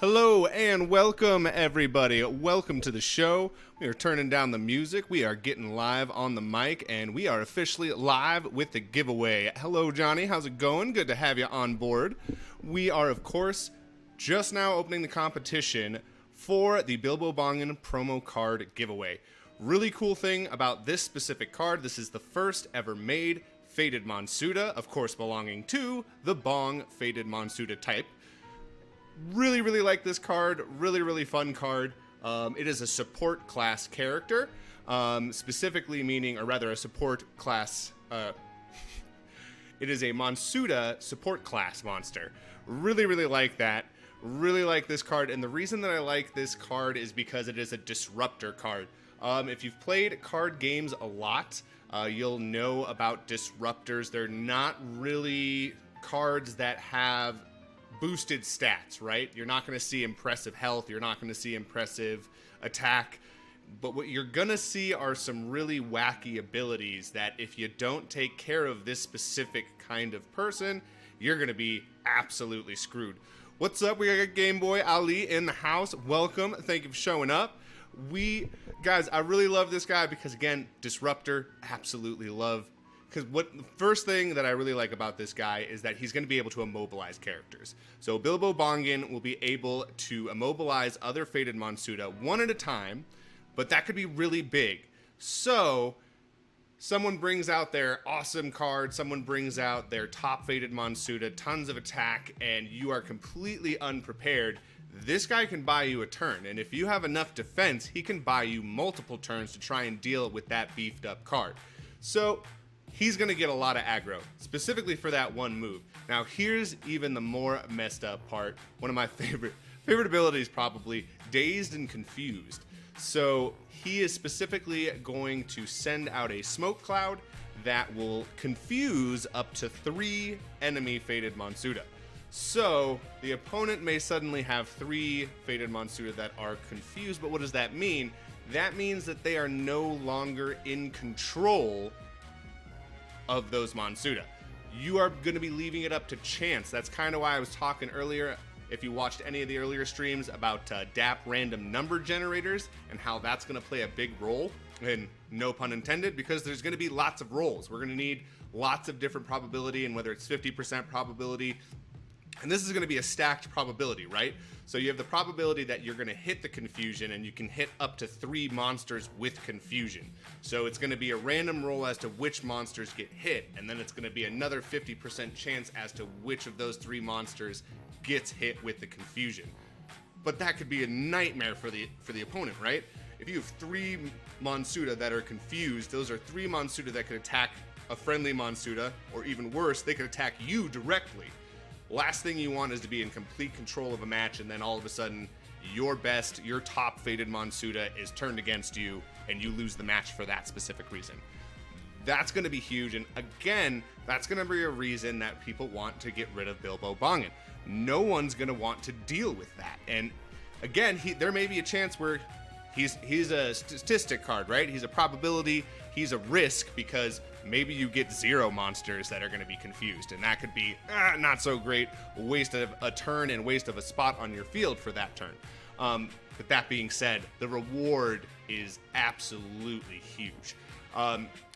Hello and welcome, everybody. Welcome to the show. We are turning down the music. We are getting live on the mic, and we are officially live with the giveaway. Hello, Johnny. How's it going? Good to have you on board. We are, of course, just now opening the competition for the Bilbo Bongin promo card giveaway. Really cool thing about this specific card, this is the first ever made Faded Monsuda, of course belonging to the Bong Faded Monsuda type. Really like this card. Really fun card. It is a support class character, specifically meaning, or rather a support class, it is a Monsuda support class monster. Really like that. Really like this card, and the reason that I like this card is because it is a disruptor card. If you've played card games a lot, you'll know about disruptors. They're not really cards that have boosted stats, right? You're not going to see impressive health. You're not going to see impressive attack. But what you're going to see are some really wacky abilities that if you don't take care of this specific kind of person, you're going to be absolutely screwed. What's up? We got Game Boy Ali in the house. Welcome. Thank you for showing up. Guys, I really love this guy because, again, disruptor, absolutely love. Because the first thing that I really like about this guy is that he's going to be able to immobilize characters. So Bilbo Bongin will be able to immobilize other Faded Monsuda one at a time, but that could be really big. So someone brings out their awesome card, someone brings out their top Faded Monsuda, tons of attack, and you are completely unprepared. This guy can buy you a turn, and if you have enough defense, he can buy you multiple turns to try and deal with that beefed up card. So he's going to get a lot of aggro, specifically for that one move. Now, here's even the more messed up part. One of my favorite abilities, probably, Dazed and Confused. So he is specifically going to send out a smoke cloud that will confuse up to 3 enemy Faded Monsuda. So the opponent may suddenly have 3 Faded Monsuda that are confused, but what does that mean? That means that they are no longer in control of those Monsuda. You are going to be leaving it up to chance. That's kind of why I was talking earlier, if you watched any of the earlier streams, about DAP random number generators and how that's going to play a big role, and no pun intended, because there's going to be lots of rolls. We're going to need lots of different probability, and whether it's 50% probability, and this is going to be a stacked probability, right? So you have the probability that you're going to hit the confusion, and you can hit up to 3 monsters with confusion. So it's going to be a random roll as to which monsters get hit, and then it's going to be another 50% chance as to which of those 3 monsters gets hit with the confusion. But that could be a nightmare for the opponent, right? If you have 3 Monsuda that are confused, those are 3 Monsuda that could attack a friendly Monsuda, or even worse, they could attack you directly. Last thing you want is to be in complete control of a match, and then all of a sudden, your top Faded Monsuda is turned against you, and you lose the match for that specific reason. That's going to be huge, and again, that's going to be a reason that people want to get rid of Bilbo Bongin. No one's going to want to deal with that, and again, there may be a chance where he's a statistic card, right? He's a probability, he's a risk, because maybe you get 0 monsters that are going to be confused, and that could be not so great, waste of a turn and waste of a spot on your field for that turn. But that being said, the reward is absolutely huge.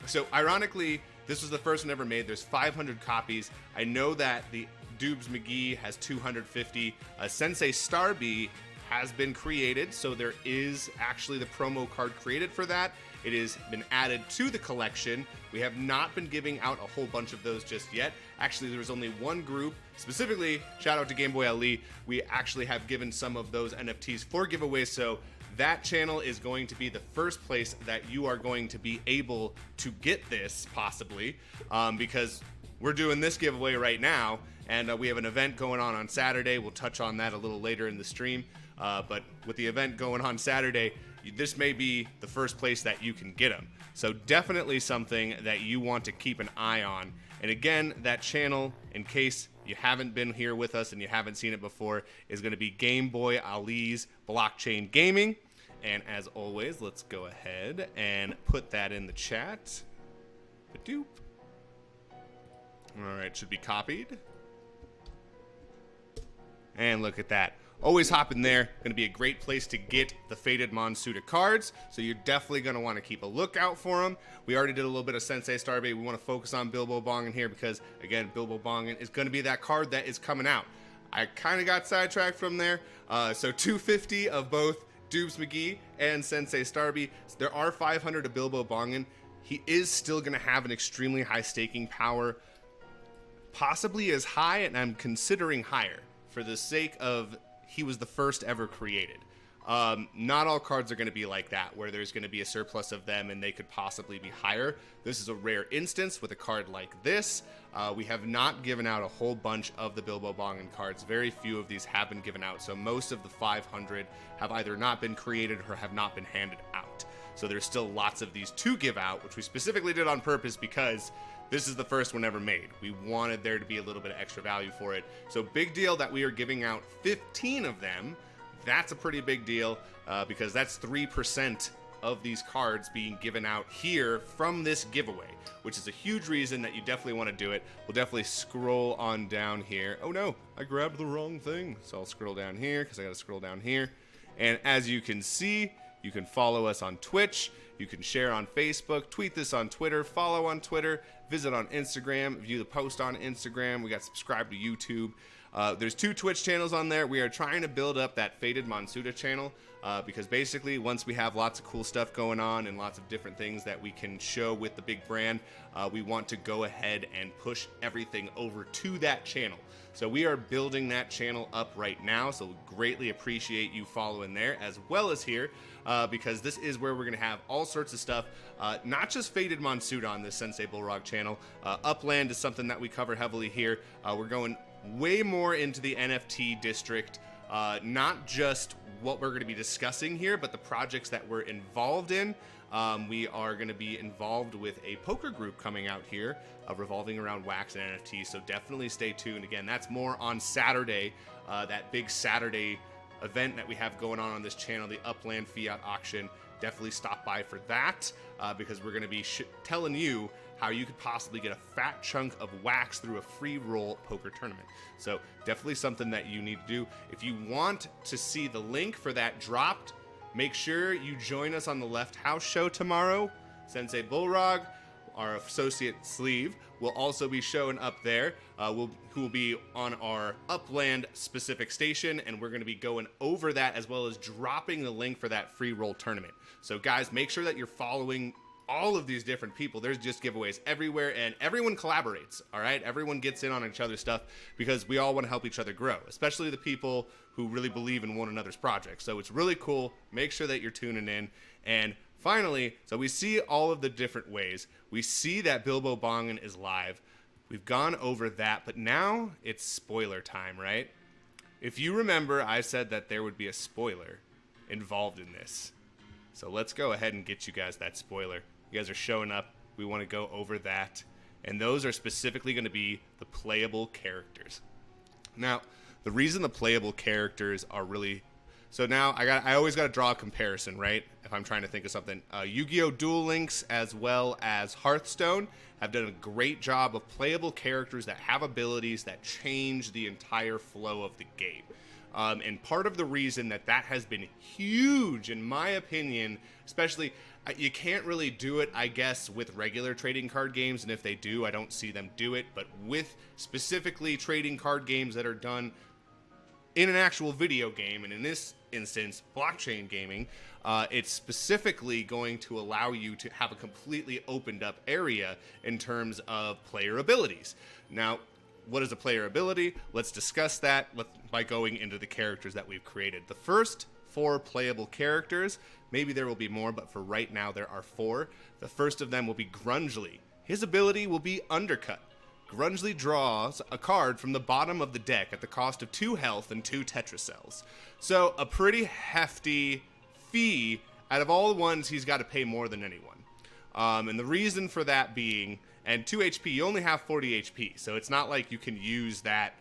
So ironically, this was the first one ever made. There's 500 copies. I know that the Dubes McGee has 250. Sensei Starby has been created, so there is actually the promo card created for that. It has been added to the collection. We have not been giving out a whole bunch of those just yet. Actually, there was only one group, specifically, shout out to Game Boy Ali, we actually have given some of those NFTs for giveaways, so that channel is going to be the first place that you are going to be able to get this, possibly, because we're doing this giveaway right now, and we have an event going on Saturday. We'll touch on that a little later in the stream, but with the event going on Saturday, this may be the first place that you can get them. So definitely something that you want to keep an eye on. And again, that channel, in case you haven't been here with us and you haven't seen it before, is going to be Game Boy Ali's Blockchain Gaming. And as always, let's go ahead and put that in the chat. Ba-doop. All right, should be copied. And look at that. always hop in there. Going to be a great place to get the Faded Monsuda cards, so you're definitely going to want to keep a lookout for them. We already did a little bit of Sensei Starbait. We want to focus on Bilbo Bongin here because, again, Bilbo Bongin is going to be that card that is coming out. I kind of got sidetracked from there. So 250 of both Doobs McGee and Sensei Starbait. There are 500 of Bilbo Bongin. He is still going to have an extremely high staking power, possibly as high, and I'm considering higher for the sake of he was the first ever created. Not all cards are going to be like that, where there's going to be a surplus of them and they could possibly be higher. This is a rare instance with a card like this. We have not given out a whole bunch of the Bilbo Bongin cards. Very few of these have been given out, so most of the 500 have either not been created or have not been handed out. So there's still lots of these to give out, which we specifically did on purpose because this is the first one ever made. We wanted there to be a little bit of extra value for it. So big deal that we are giving out 15 of them. That's a pretty big deal because that's 3% of these cards being given out here from this giveaway, which is a huge reason that you definitely want to do it. We'll definitely scroll on down here. Oh no, I grabbed the wrong thing. So I'll scroll down here because I got to scroll down here. And as you can see, you can follow us on Twitch. You can share on Facebook, tweet this on Twitter, follow on Twitter, visit on Instagram, view the post on Instagram. We got subscribed to YouTube. There's 2 Twitch channels on there. We are trying to build up that Faded Monsuda channel because basically once we have lots of cool stuff going on and lots of different things that we can show with the big brand, we want to go ahead and push everything over to that channel. So we are building that channel up right now, so we greatly appreciate you following there as well as here because this is where we're going to have all sorts of stuff, not just Faded Monsuda on this Sensei Bullrog channel. Upland is something that we cover heavily here. We're going way more into the NFT district, not just what we're going to be discussing here, but the projects that we're involved in. We are going to be involved with a poker group coming out here revolving around wax and NFTs, so definitely stay tuned. Again, that's more on Saturday, that big Saturday event that we have going on this channel, the Upland Fiat Auction. Definitely stop by for that because we're going to be telling you how you could possibly get a fat chunk of wax through a free roll poker tournament. So definitely something that you need to do. If you want to see the link for that dropped, make sure you join us on the Left House show tomorrow. Sensei Bullrog, our associate sleeve, will also be showing up there, who will be on our Upland specific station, and we're going to be going over that as well as dropping the link for that free roll tournament. So guys, make sure that you're following all of these different people. There's just giveaways everywhere, and everyone collaborates, all right? Everyone gets in on each other's stuff because we all want to help each other grow, especially the people who really believe in one another's projects. So it's really cool. Make sure that you're tuning in. And finally, so we see all of the different ways. We see that Bilbo Bongin is live. We've gone over that, but now it's spoiler time, right? If you remember, I said that there would be a spoiler involved in this. So let's go ahead and get you guys that spoiler. You guys are showing up. We want to go over that. And those are specifically going to be the playable characters. Now, the reason the playable characters are really... So now I always got to draw a comparison, right? If I'm trying to think of something. Yu-Gi-Oh! Duel Links as well as Hearthstone have done a great job of playable characters that have abilities that change the entire flow of the game. And part of the reason that has been huge, in my opinion, especially, you can't really do it, I guess, with regular trading card games, and if they do, I don't see them do it, but with specifically trading card games that are done in an actual video game, and in this instance, blockchain gaming, it's specifically going to allow you to have a completely opened up area in terms of player abilities. Now, what is a player ability? Let's discuss that by going into the characters that we've created. The first 4 playable characters, maybe there will be more, but for right now there are 4. The first of them will be Grungely. His ability will be Undercut. Grungely draws a card from the bottom of the deck at the cost of 2 health and 2 Tetracells. So a pretty hefty fee. Out of all the ones, he's got to pay more than anyone. And the reason for that being, and 2 HP, you only have 40 HP, so it's not like you can use that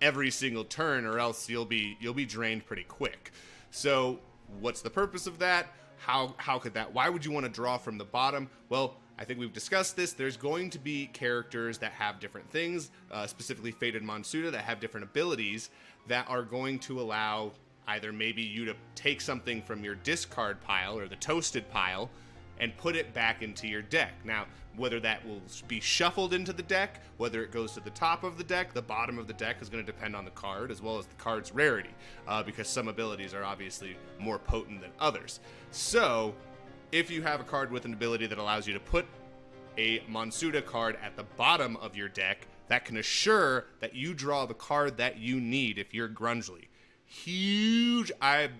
every single turn or else you'll be drained pretty quick. So what's the purpose of that? How could that, why would you want to draw from the bottom? Well, I think we've discussed this. There's going to be characters that have different things, specifically Faded Monsuda, that have different abilities that are going to allow either maybe you to take something from your discard pile or the toasted pile and put it back into your deck. Now, whether that will be shuffled into the deck, whether it goes to the top of the deck, the bottom of the deck is going to depend on the card as well as the card's rarity, because some abilities are obviously more potent than others. So, if you have a card with an ability that allows you to put a Monsuda card at the bottom of your deck, that can assure that you draw the card that you need if you're Grungely. Huge.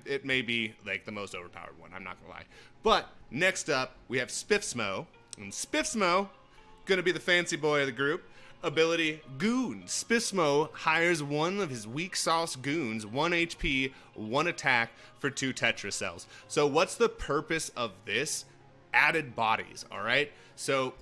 It may be like the most overpowered one, I'm not gonna lie. But next up we have Spiffsmo, and Spiffsmo gonna be the fancy boy of the group. Ability Goon. Spiffsmo hires one of his weak sauce goons, 1 HP, 1 attack for 2 Tetra cells. So what's the purpose of this? Added bodies, alright? So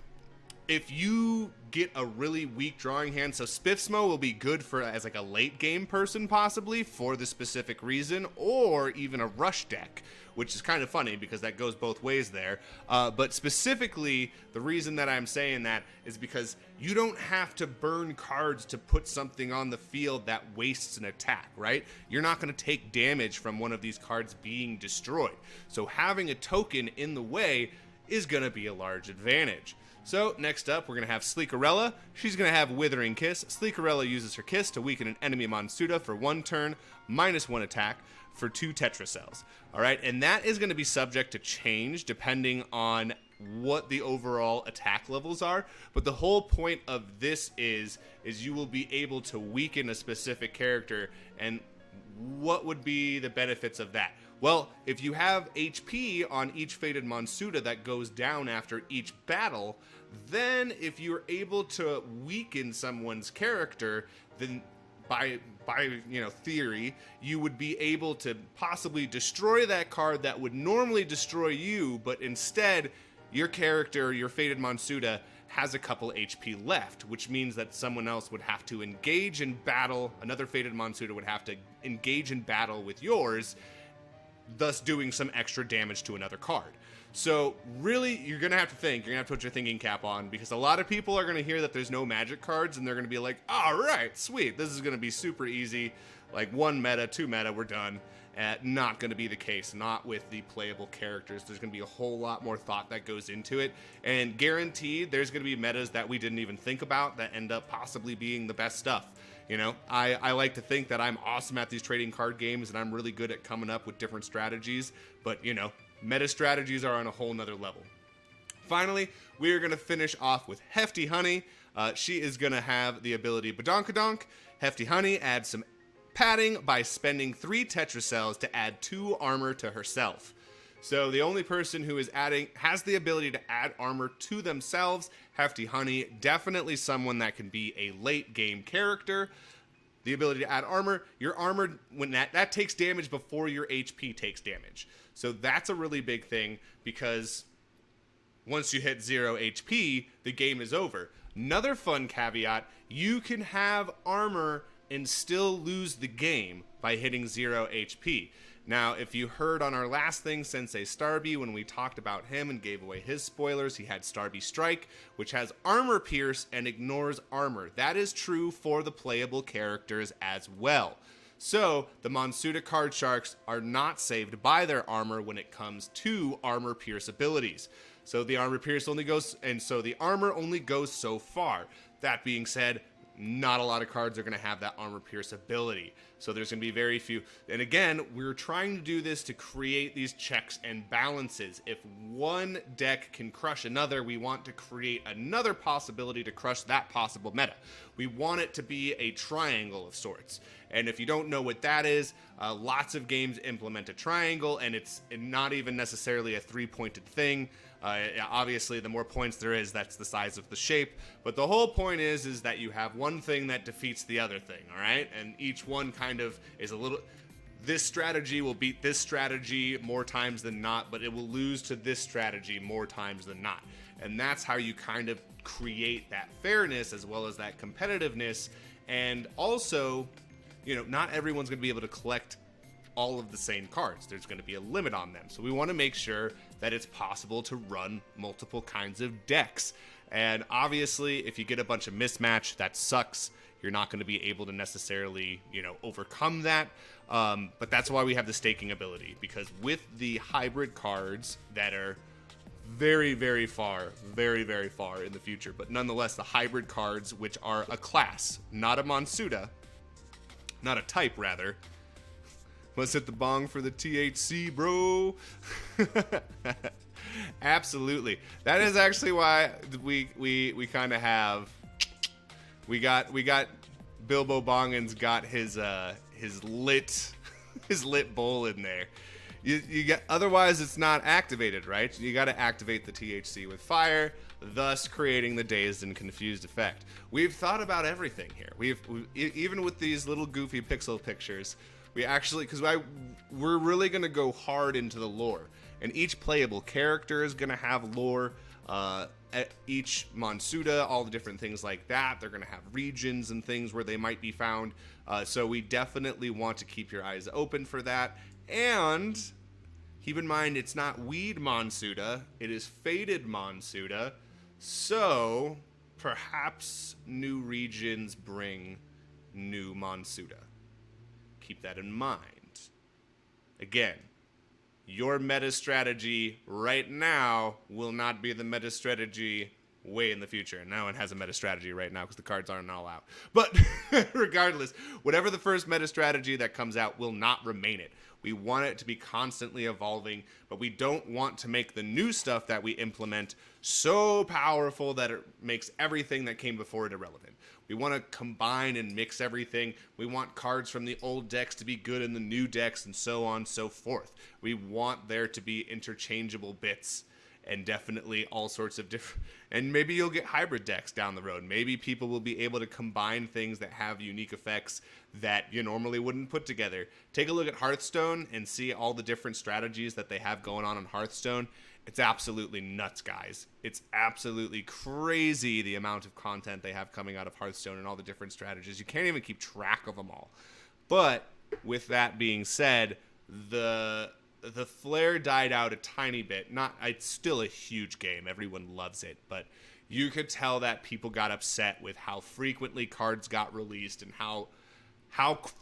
if you get a really weak drawing hand, so Spiffsmo will be good for as like a late game person possibly for the specific reason, or even a rush deck, which is kind of funny because that goes both ways there. But specifically, the reason that I'm saying that is because you don't have to burn cards to put something on the field that wastes an attack, right? You're not going to take damage from one of these cards being destroyed. So having a token in the way is going to be a large advantage. So, next up, we're going to have Sleekarella. She's going to have Withering Kiss. Sleekarella uses her Kiss to weaken an enemy Monsuda for 1 turn, -1 attack for 2 Tetra cells. Alright, and that is going to be subject to change depending on what the overall attack levels are. But the whole point of this is you will be able to weaken a specific character, and what would be the benefits of that? Well, if you have HP on each Fated Monsuda that goes down after each battle, then if you're able to weaken someone's character, then by theory, you would be able to possibly destroy that card that would normally destroy you, but instead your character, your Fated Monsuda, has a couple HP left, which means that someone else would have to engage in battle, another Fated Monsuda would have to engage in battle with yours, thus doing some extra damage to another card. So really, you're going to have to think, you're going to have to put your thinking cap on, because a lot of people are going to hear that there's no magic cards, and they're going to be like, all right, sweet, this is going to be super easy, like 1 meta, 2 meta, we're done. Not going to be the case, not with the playable characters. There's going to be a whole lot more thought that goes into it, and guaranteed there's going to be metas that we didn't even think about that end up possibly being the best stuff. You know, I like to think that I'm awesome at these trading card games and I'm really good at coming up with different strategies, but you know, meta strategies are on a whole nother level. Finally, we are going to finish off with Hefty Honey. She is going to have the ability Badonkadonk. Hefty Honey adds some padding by spending 3 Tetra cells to add 2 armor to herself. So the only person who has the ability to add armor to themselves, Hefty Honey, definitely someone that can be a late game character. The ability to add armor, your armor, when that takes damage before your HP takes damage. So that's a really big thing, because once you hit 0 HP, the game is over. Another fun caveat, you can have armor and still lose the game by hitting 0 HP. Now, if you heard on our last thing, Sensei Starby, when we talked about him and gave away his spoilers, he had Starby Strike, which has Armor Pierce and ignores armor. That is true for the playable characters as well. So, the Monsuda card sharks are not saved by their armor when it comes to Armor Pierce abilities. So the Armor Pierce only goes, and so the armor only goes so far. That being said, not a lot of cards are going to have that Armor Pierce ability. So there's going to be very few. And again, we're trying to do this to create these checks and balances. If one deck can crush another, we want to create another possibility to crush that possible meta. We want it to be a triangle of sorts. And if you don't know what that is, lots of games implement a triangle, and it's not even necessarily a 3-pointed thing. Obviously, the more points there is, that's the size of the shape. But the whole point is that you have one thing that defeats the other thing, all right? And each one kind of is a little... This strategy will beat this strategy more times than not, but it will lose to this strategy more times than not. And that's how you kind of create that fairness as well as that competitiveness. And also, you know, not everyone's going to be able to collect all of the same cards. There's going to be a limit on them. So we want to make sure that it's possible to run multiple kinds of decks. And obviously, if you get a bunch of mismatch, that sucks. you're not going to be able to necessarily, overcome that. But that's why we have the staking ability, because with the hybrid cards that are very, very far in the future, but nonetheless, the hybrid cards, which are a class, not a Monsuda, not a type, rather. Let's hit the bong for the THC, bro. Absolutely. That is actually why we kind of have we got Bilbo Bongin's got his lit his lit bowl in there. You get, otherwise it's not activated, right? You got to activate the THC with fire, thus creating the dazed and confused effect. We've thought about everything here. We've even with these little goofy pixel pictures, we actually, because we're really gonna go hard into the lore, and each playable character is gonna have lore. At each Monsuda, all the different things like that. They're gonna have regions and things where they might be found. So we definitely want to keep your eyes open for that. And keep in mind, it's not Weed Monsuda, it is Faded Monsuda. So perhaps new regions bring new Monsuda. Keep that in mind. Again, your meta strategy right now will not be the meta strategy way in the future. And no one has a meta strategy right now because the cards aren't all out. But regardless, whatever the first meta strategy that comes out will not remain it. We want it to be constantly evolving, but we don't want to make the new stuff that we implement so powerful that it makes everything that came before it irrelevant. We want to combine and mix everything. We want cards from the old decks to be good in the new decks, and so on and so forth. We want there to be interchangeable bits, and definitely all sorts of different, and maybe you'll get hybrid decks down the road. Maybe people will be able to combine things that have unique effects that you normally wouldn't put together. Take a look at Hearthstone and see all the different strategies that they have going on in Hearthstone. It's absolutely nuts, guys. It's absolutely crazy the amount of content they have coming out of Hearthstone and all the different strategies. You can't even keep track of them all. But with that being said, the flair died out a tiny bit. It's still a huge game. Everyone loves it, but you could tell that people got upset with how frequently cards got released and how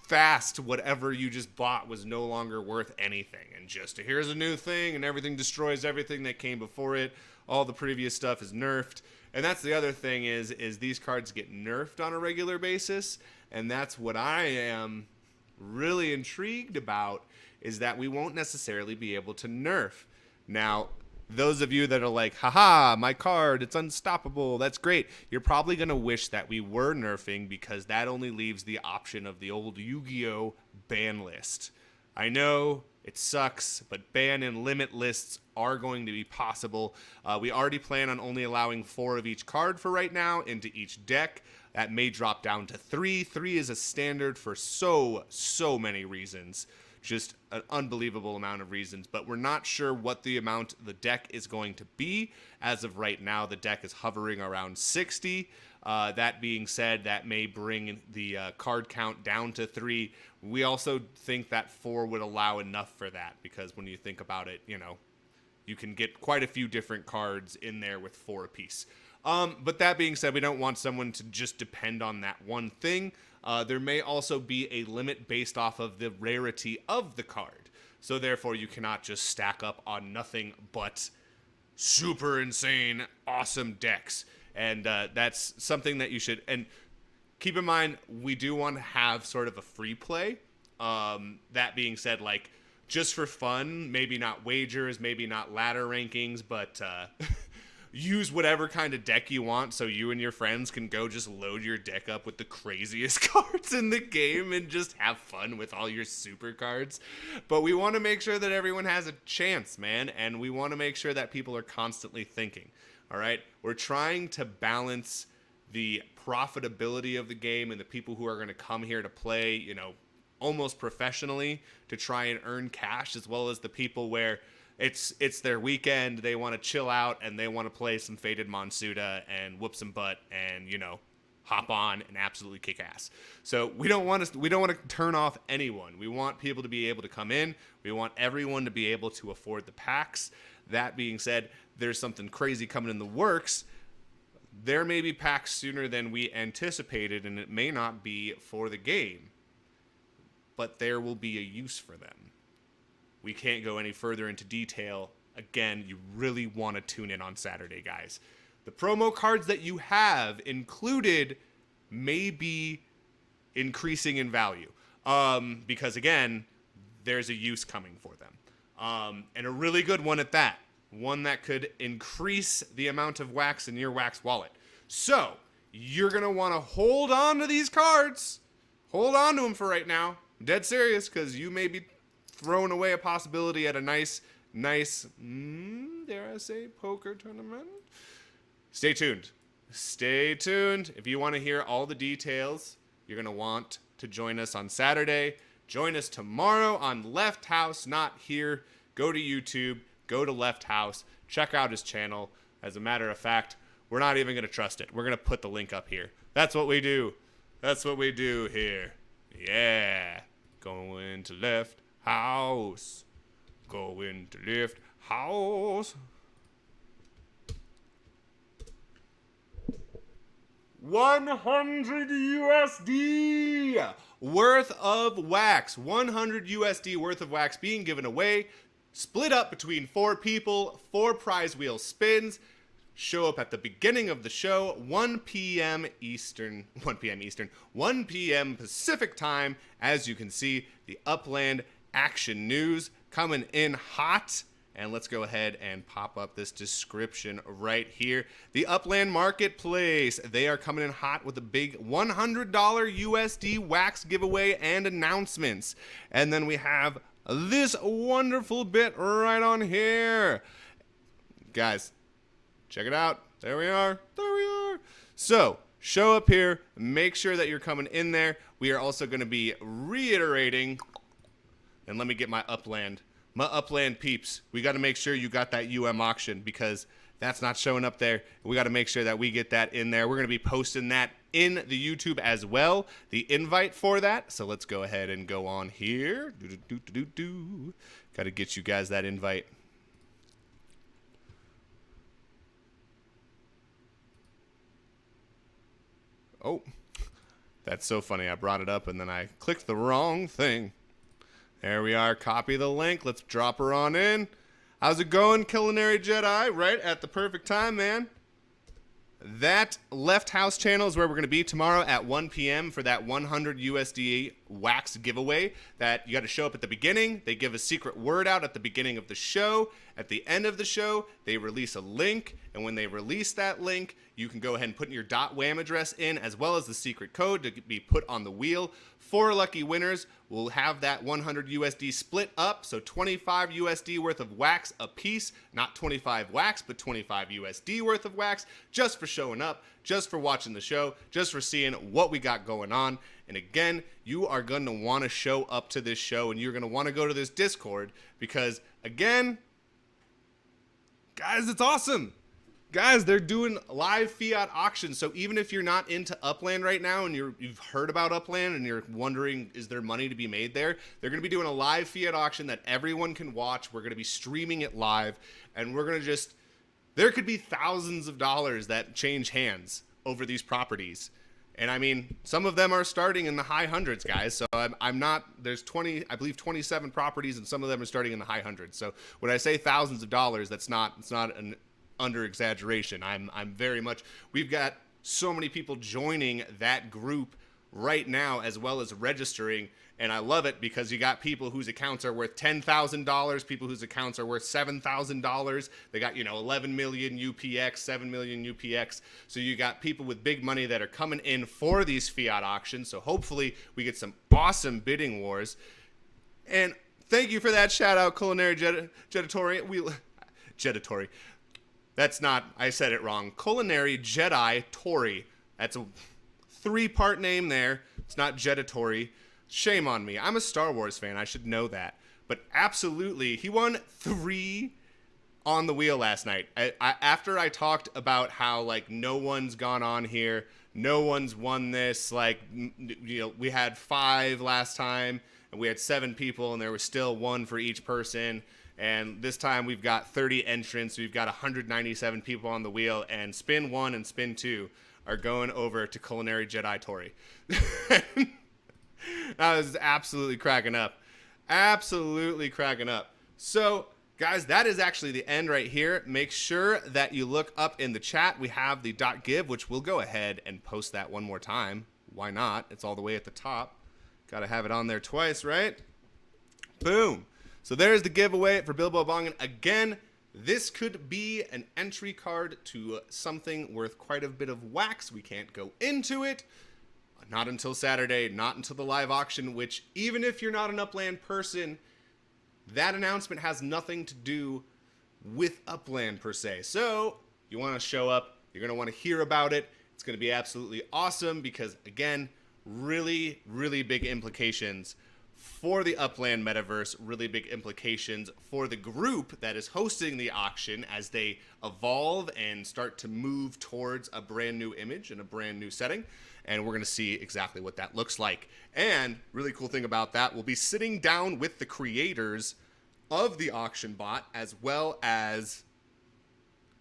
fast whatever you just bought was no longer worth anything. And just here's a new thing and everything destroys everything that came before it. All the previous stuff is nerfed. And that's the other thing is these cards get nerfed on a regular basis. And that's what I am really intrigued about, is that we won't necessarily be able to nerf. Now, those of you that are like, haha, my card, it's unstoppable, that's great. You're probably going to wish that we were nerfing, because that only leaves the option of the old Yu-Gi-Oh! Ban list. I know it sucks, but ban and limit lists are going to be possible. We already plan on only allowing 4 of each card for right now into each deck. That may drop down to 3. 3 is a standard for so many reasons. Just an unbelievable amount of reasons, but we're not sure what the amount the deck is going to be. As of right now, the deck is hovering around 60. That being said, that may bring the card count down to 3. We also think that 4 would allow enough for that, because when you think about it, you can get quite a few different cards in there with 4 apiece. But that being said, we don't want someone to just depend on that one thing. There may also be a limit based off of the rarity of the card. So therefore, you cannot just stack up on nothing but super insane, awesome decks. And that's something that you should... And keep in mind, we do want to have sort of a free play. That being said, like, just for fun, maybe not wagers, maybe not ladder rankings, but... use whatever kind of deck you want, so you and your friends can go just load your deck up with the craziest cards in the game and just have fun with all your super cards. But we want to make sure that everyone has a chance, man, and we want to make sure that people are constantly thinking. All right? We're trying to balance the profitability of the game and the people who are going to come here to play, almost professionally to try and earn cash, as well as the people where it's their weekend, they want to chill out and they want to play some Faded Monsuda and whoop some butt and hop on and absolutely kick ass. So we don't want to turn off anyone. We want people to be able to come in. We want everyone to be able to afford the packs. That being said, there's something crazy coming in the works. there may be packs sooner than we anticipated, and it may not be for the game, but there will be a use for them. We can't go any further into detail. Again, you really want to tune in on Saturday, guys. The promo cards that you have included may be increasing in value because, again, there's a use coming for them. And a really good one at that. One that could increase the amount of wax in your wax wallet. So, you're going to want to hold on to these cards. Hold on to them for right now. I'm dead serious, because you may be throwing away a possibility at a nice, dare I say, poker tournament? Stay tuned. Stay tuned. If you want to hear all the details, you're going to want to join us on Saturday. Join us tomorrow on Left House, not here. Go to YouTube. Go to Left House. Check out his channel. As a matter of fact, we're not even going to trust it. We're going to put the link up here. That's what we do. That's what we do here. Yeah. Going to Left House. Going to Left House. 100 USD worth of wax. 100 USD worth of wax being given away. Split up between 4 people, 4 prize wheel spins. Show up at the beginning of the show, 1 p.m. Eastern, 1 p.m. Pacific time. As you can see, the Upland Action News coming in hot. And let's go ahead and pop up this description right here. The Upland Marketplace, they are coming in hot with a big $100 USD wax giveaway and announcements. And then we have this wonderful bit right on here. Guys, check it out. There we are. There we are. So, show up here. Make sure that you're coming in there. We are also going to be reiterating, and let me get my Upland peeps. We got to make sure you got that auction, because that's not showing up there. We got to make sure that we get that in there. We're going to be posting that in the YouTube as well, the invite for that. So let's go ahead and go on here. Got to get you guys that invite. Oh, that's so funny. I brought it up and then I clicked the wrong thing. There we are. Copy the link. Let's drop her on in. How's it going, Culinary Jedi? Right at the perfect time, man. That Left House channel is where we're going to be tomorrow at 1 p.m. for that 100 USD wax giveaway. That you got to show up at the beginning. They give a secret word out at the beginning of the show. At the end of the show, they release a link. And when they release that link, you can go ahead and put your .wham address in, as well as the secret code to be put on the wheel. 4 lucky winners will have that 100 USD split up, so 25 USD worth of wax a piece. Not 25 wax, but 25 USD worth of wax, just for showing up, just for watching the show, just for seeing what we got going on. And again, you are going to want to show up to this show, and you're going to want to go to this Discord, because, again, guys, it's awesome. Guys, they're doing live fiat auctions, so even if you're not into Upland right now and you've heard about Upland and you're wondering, is there money to be made there? They're going to be doing a live fiat auction that everyone can watch. We're going to be streaming it live, and we're going to just, there could be thousands of dollars that change hands over these properties. And I mean, some of them are starting in the high hundreds, guys. So I'm not, there's 20, I believe 27 properties, and some of them are starting in the high hundreds. So when I say thousands of dollars, it's not an under exaggeration. I'm very much, we've got so many people joining that group right now, as well as registering, and I love it because you got people whose accounts are worth $10,000, people whose accounts are worth $7,000. They got, 11 million UPX, 7 million UPX. So you got people with big money that are coming in for these fiat auctions. So hopefully we get some awesome bidding wars. And thank you for that shout out, Culinary Jeditori. Jeditori. That's not, I said it wrong. Culinary Jedi Tori. That's a 3-part name there. It's not Jeditori. Shame on me. I'm a Star Wars fan. I should know that. But absolutely, he won 3 on the wheel last night. After I talked about how, no one's gone on here, no one's won this, we had 5 last time, and we had 7 people, and there was still 1 for each person. And this time we've got 30 entrants. We've got 197 people on the wheel, and spin 1 and spin 2 are going over to Culinary Jedi Tori. I was absolutely cracking up. Absolutely cracking up. So, guys, that is actually the end right here. Make sure that you look up in the chat. We have the .give, which we'll go ahead and post that one more time. Why not? It's all the way at the top. Got to have it on there twice, right? Boom. So there's the giveaway for Bilbo Bongin. Again, this could be an entry card to something worth quite a bit of wax. We can't go into it. Not until Saturday, not until the live auction, which even if you're not an Upland person, that announcement has nothing to do with Upland per se. So you want to show up, you're going to want to hear about it. It's going to be absolutely awesome because, again, really, really big implications for the Upland metaverse, really big implications for the group that is hosting the auction as they evolve and start to move towards a brand new image and a brand new setting. And we're going to see exactly what that looks like. And really cool thing about that, we'll be sitting down with the creators of the auction bot, as well as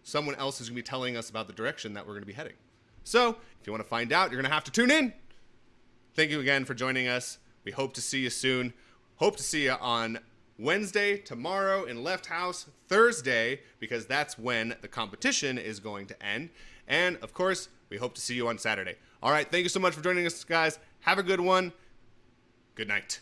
someone else who's going to be telling us about the direction that we're going to be heading. So if you want to find out, you're going to have to tune in. Thank you again for joining us. We hope to see you soon. Hope to see you on Wednesday, tomorrow in Left House, Thursday, because that's when the competition is going to end. And, of course, we hope to see you on Saturday. All right, thank you so much for joining us, guys. Have a good one. Good night.